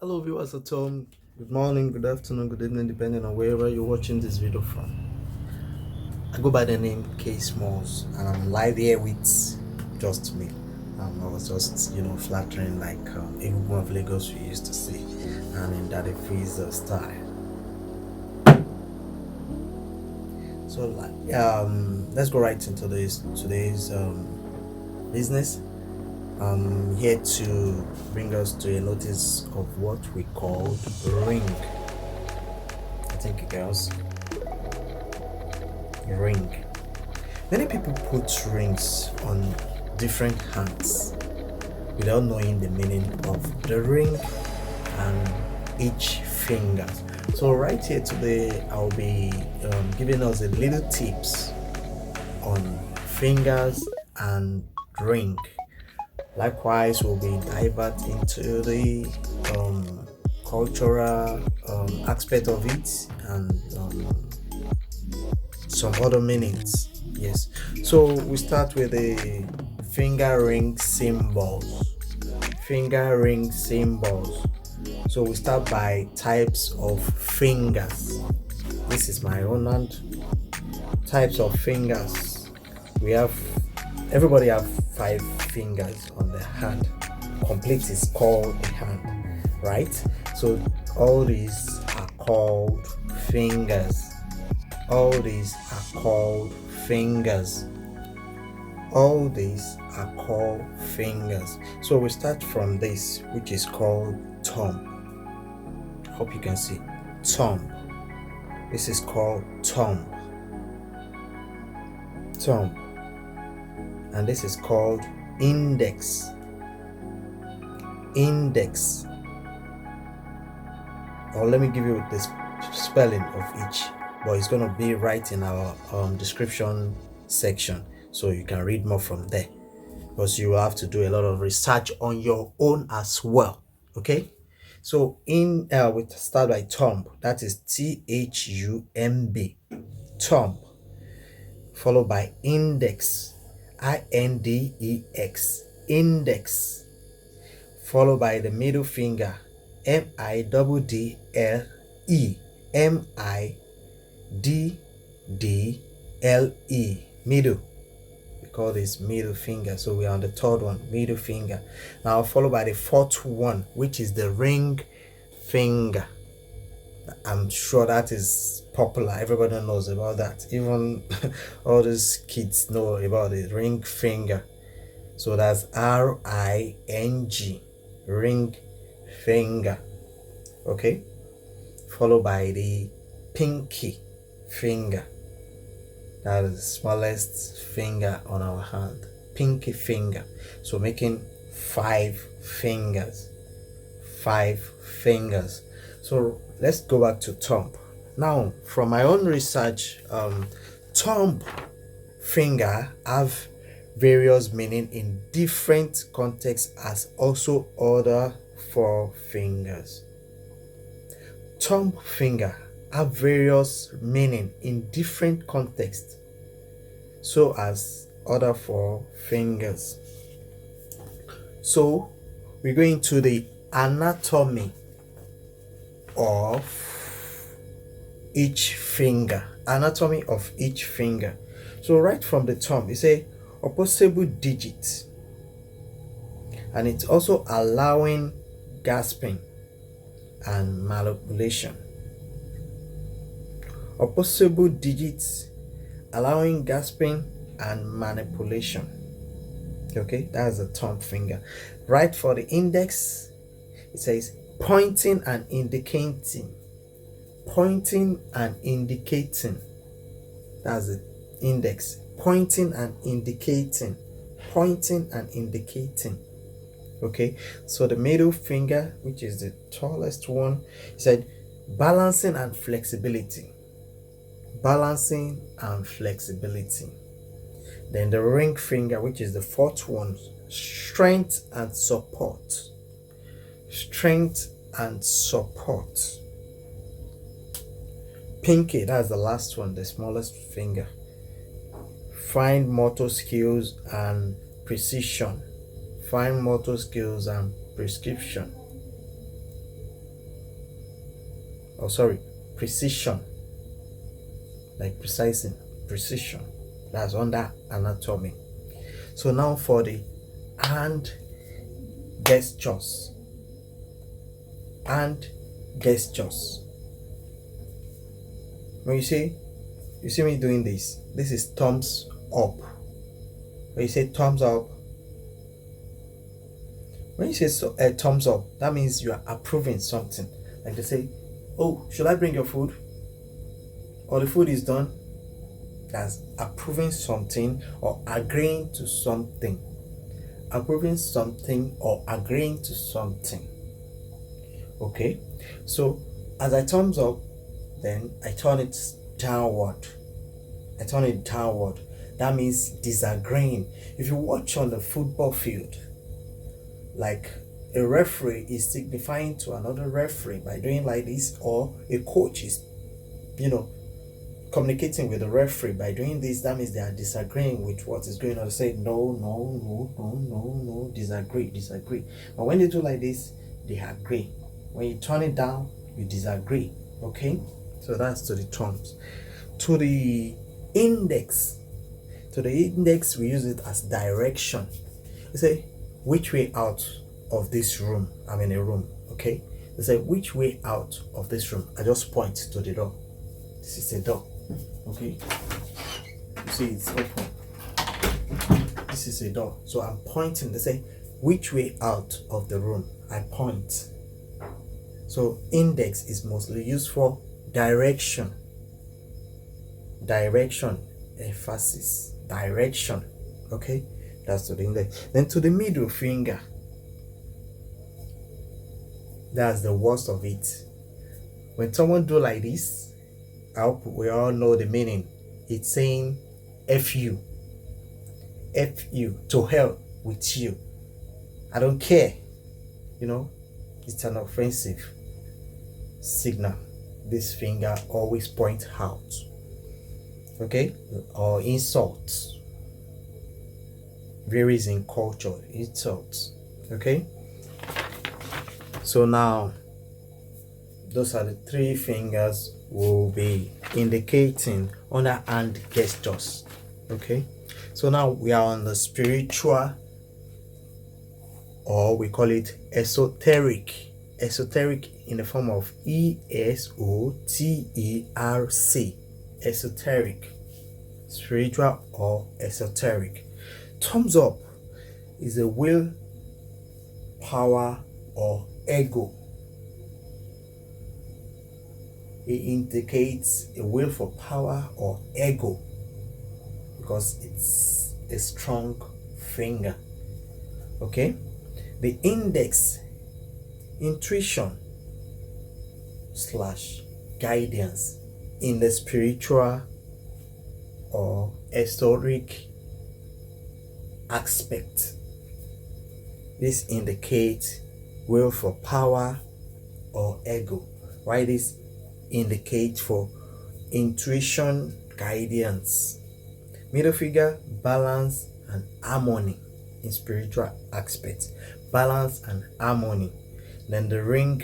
Hello viewers at home, good morning, good afternoon, good evening, depending on wherever you're watching this video from. I go by the name K Smalls and I'm live here with just me. I was just, flattering like Egungun of Lagos we used to see, and in that freezer style. So let's go right into today's business. I'm here to bring us to a notice of what we call ring. I think girls, ring. Many people put rings on different hands without knowing the meaning of the ring and each finger. So right here today, I'll be giving us a little tips on fingers and ring. Likewise, we'll be divert into the cultural aspect of it and some other meanings. Yes, so we start with the finger ring symbols. Finger ring symbols. So we start by types of fingers. This is my own hand. Types of fingers. We have everybody have 5 fingers on the hand. Complete is called a hand, right? So all these are called fingers. All these are called fingers. All these are called fingers. So we start from this, which is called thumb. Hope you can see thumb. This is called thumb. Thumb. And this is called index. Index. Or let me give you this spelling of each, but it's going to be right in our description section, so you can read more from there, because you will have to do a lot of research on your own as well. Okay, so we start by thumb. That is thumb. Thumb. Followed by index. index. Index. Followed by the middle finger. middle. middle. Middle. We call this middle finger. So we are on the third one, middle finger. Now followed by the fourth one, which is the ring finger. I'm sure that is popular. Everybody knows about that. Even all these kids know about the ring finger. So that's ring, ring finger. Okay, followed by the pinky finger. That is the smallest finger on our hand. Pinky finger. So making 5 fingers. 5 fingers. So let's go back to thumb. Now, from my own research, thumb finger have various meaning in different contexts as also other 4 fingers. Thumb finger have various meaning in different contexts so as other 4 fingers. So we're going to the anatomy of each finger. Anatomy of each finger. So right from the thumb, it's a opposable digit, and it's also allowing gasping and manipulation. Opposable digits allowing gasping and manipulation. Okay, that's the thumb finger. Right for the index, it says pointing and indicating. Pointing and indicating. That's the index. Pointing and indicating. Pointing and indicating. Okay, so the middle finger, which is the tallest one, said balancing and flexibility. Balancing and flexibility. Then the ring finger, which is the fourth one, strength and support. Strength and support. Pinky, that's the last one, the smallest finger. Fine motor skills and precision. Fine motor skills and prescription. oh sorry, precision, like precising, precision. That's under anatomy. So now for the hand gestures. Hand gestures. When you see me doing this is thumbs up. When you say thumbs up, when you say thumbs up, that means you are approving something. Like they say, oh, should I bring your food? Or the food is done. That's approving something or agreeing to something. Approving something or agreeing to something. Okay, so as I thumbs up, then I turn it downward. That means disagreeing. If you watch on the football field, like a referee is signifying to another referee by doing like this, or a coach is, communicating with the referee by doing this, that means they are disagreeing with what is going on. They say no, disagree. But when they do like this, they agree. When you turn it down, you disagree. Okay, so that's to the thumbs. To the index, we use it as direction. We say which way out of this room. I'm in a room. Okay, they say which way out of this room. I just point to the door. This is a door. Okay, you see it's open. This is a door, so I'm pointing. They say which way out of the room. I point. So index is mostly used for direction, emphasis, direction. Okay, that's to the index. Then to the middle finger, that's the worst of it. When someone do like this, I hope we all know the meaning. It's saying F you, to hell with you. I don't care. It's an offensive signal. This finger always points out. Okay? Or insults. Varies in culture. Insults. Okay? So now, those are the three fingers will be indicating under hand gestures. Okay, so now we are on the spiritual, or we call it esoteric in the form of ESOTERC, esoteric, spiritual or esoteric. Thumbs up is a will, power or ego. It indicates a will for power or ego because it's a strong finger. Okay, the index, intuition / guidance in the spiritual or esoteric aspect. This indicates will for power or ego. Why this indicate for intuition, guidance. Middle finger, balance and harmony in spiritual aspects. Balance and harmony. Then the ring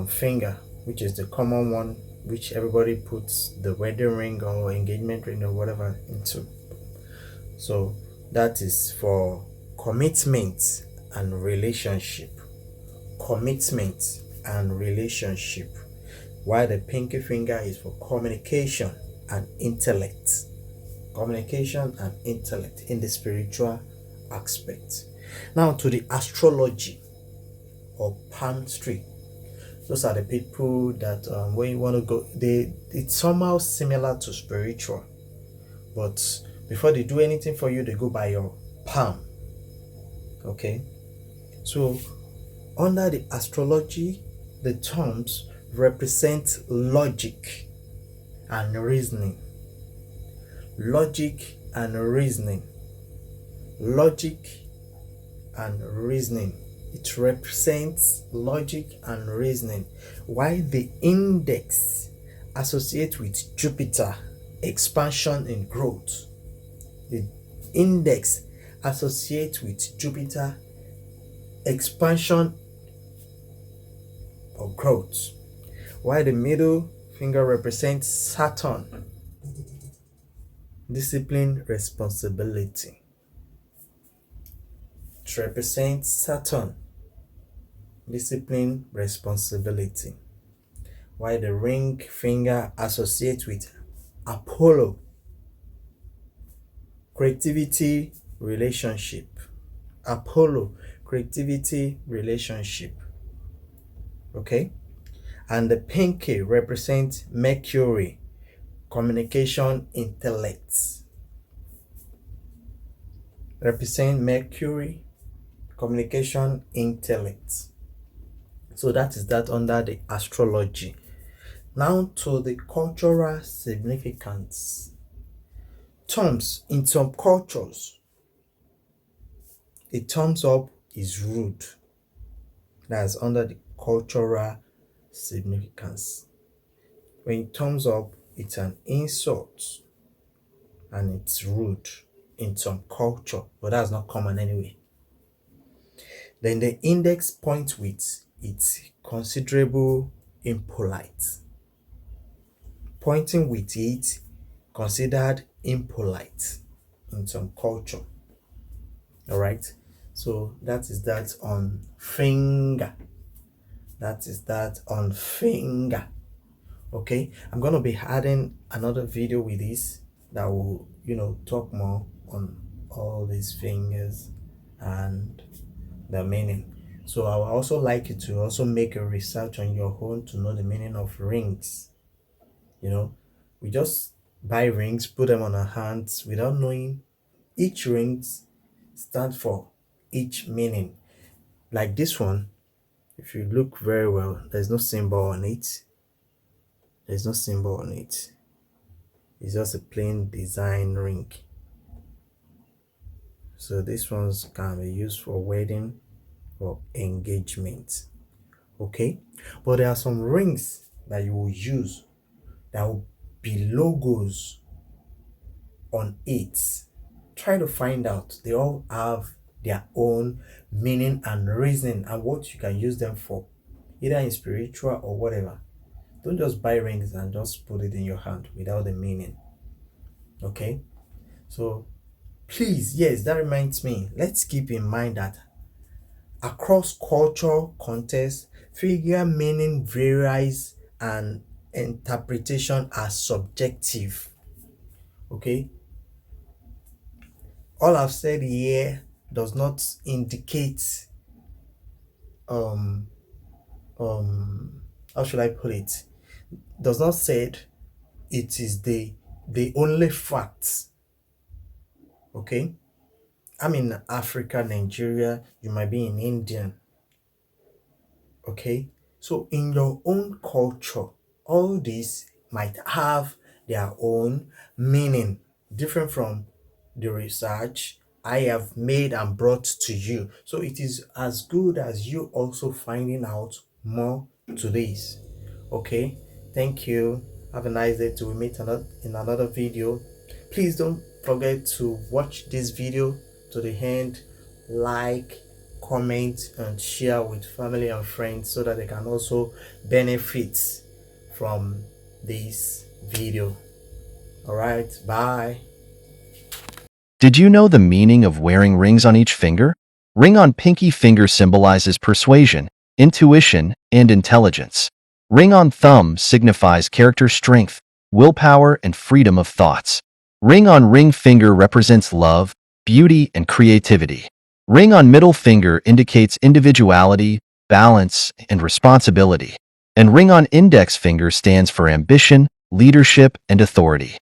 finger, which is the common one, which everybody puts the wedding ring or engagement ring or whatever into. So that is for commitment and relationship. While the pinky finger is for communication and intellect. In the spiritual aspect. Now to the astrology or palmistry. Those are the people that when you want to go, it's somehow similar to spiritual, but before they do anything for you, they go by your palm. Okay, so under the astrology, the terms represent logic and reasoning. It represents logic and reasoning. While the index associates with Jupiter, expansion and growth. The index associates with Jupiter, expansion or growth. While the middle finger represents Saturn, discipline, responsibility. It represents Saturn, discipline, responsibility. While the ring finger associates with Apollo, creativity, relationship. Apollo, creativity, relationship. Okay? And the pinky represents Mercury, communication, intellect. Represent Mercury, communication, intellect. So that is that under the astrology. Now to the cultural significance. Thumbs in some cultures, a thumbs up is rude. That's under the cultural significance. When thumbs up, it's an insult and it's rude in some culture, but that's not common anyway. Then the index points with it's considerable impolite. Pointing with it considered impolite in some culture. All right, so that is that on finger. That is that on finger. Okay, I'm gonna be adding another video with this that will talk more on all these fingers and the meaning. So I would also like you to also make a research on your own to know the meaning of rings. We just buy rings, put them on our hands without knowing each ring stands for each meaning. Like this one, if you look very well, there's no symbol on it. There's no symbol on it. It's just a plain design ring. So these ones can be used for wedding or engagement. Okay, but there are some rings that you will use that will be logos on it. Try to find out. They all have their own meaning and reason and what you can use them for, either in spiritual or whatever. Don't just buy rings and just put it in your hand without the meaning. Okay, so please, yes, that reminds me, let's keep in mind that across culture contexts, figure meaning varies and interpretation are subjective. Okay, all I've said here does not indicate how should I put it, does not say it is the only facts. Okay, I'm in Africa, Nigeria, you might be in India. Okay, so in your own culture, all these might have their own meaning, different from the research I have made and brought to you. So it is as good as you also finding out more to this. Okay, thank you. Have a nice day till we meet in another video. Please don't forget to watch this video to the end, like, comment and share with family and friends so that they can also benefit from this video. All right, bye. Did you know the meaning of wearing rings on each finger? Ring on pinky finger symbolizes persuasion, intuition, and intelligence. Ring on thumb signifies character strength, willpower, and freedom of thoughts. Ring on ring finger represents love, beauty, and creativity. Ring on middle finger indicates individuality, balance, and responsibility. And ring on index finger stands for ambition, leadership, and authority.